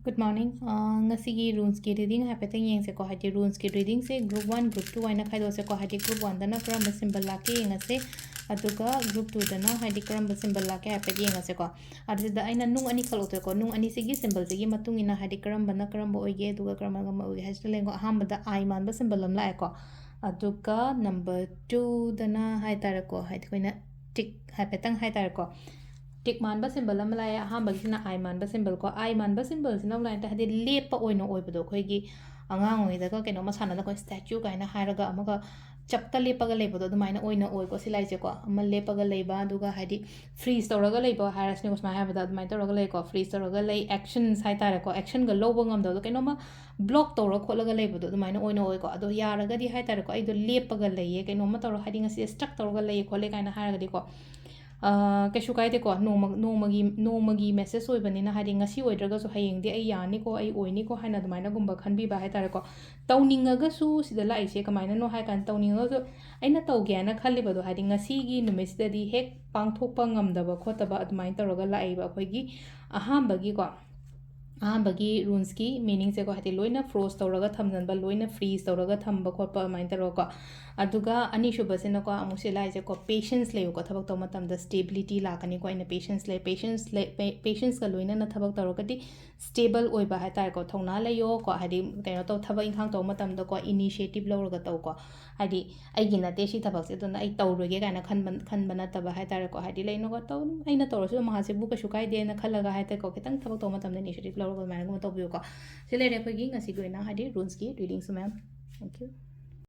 Good morning. Ngasigi runes ki reading happening yeng se ko hati runes ki reading se group 1 group 2 aina khai do se ko hati group 1 dana karamba symbol la ke yeng se aduga group 2 dana hati karamba symbol la ke happening yeng se ko adida aina nung ani khalo te ko nung ani sigi symbol sigi matung ina hati karamba na karamba oige aduga karamba ga oige hasle lengo ahamba I man ba symbol lam la ko aduga number 2 dana hai tar ko hati koina tick hapetang hai tar ko टिक मानब symbol लाए अहमबीना आई मानब symbol को आई मानब symbol से line हदी लेप अखोगी अगांग कहीं मसाना कोई स्टैच्यू कहीं चपता लेपग लेबदो को सिलाइसेको लेपग लेब हदी फ्रीज तौरग लेब है सूमाय तौरग लेको फ्रीज तौरग ले एक्शन है एक्शन लब गमद कहीं ब्लॉक तौर खोल लेबदो को यारगदी है लेपग लेये कहीं तौर है स्ट्रक तौरग ले खोले कहीं कैसु कायदेको नोमगी message होइबनिना हादि ngasi oidragasu hayengdi ai yani ko ai oini ko haina dumaina gumba khanbiba haitare ko tawningaga su sida laise kamaina no hai kan tawningaga aina tawge na khallibado hadi ngasi gi numisdadi hek pangthokpa ngamdaba khotaba adumain tawraga laiba khoigi ahambagi ko ahambagi runes ki meaning se ko hati loina froze tawraga thamjanba loina freeze tawraga thamba khotpa main taro ko aduga ani shubasena ko amuse laise ko patience leyo ko thabak tawma tamda stability lakani ko ina patience ka loina na thabak tawragati stable oiba ha tar ko thongna leyo ko hadi kaino to thabak inkhang tawma tamda ko initiative lawraga taw ko hadi aigi nate si thabak se dona ai tawroge kaina khanbana taba ha tar ko hadi leino ko taw aina tawrasu mahase bu ka shukai de na khalaga ha ta ko kitang thabak tawma tamda initiative lawraga mana ko taw biyo ko sile re ko gi ngasi goina hadi runes ki reading su ma'am thank you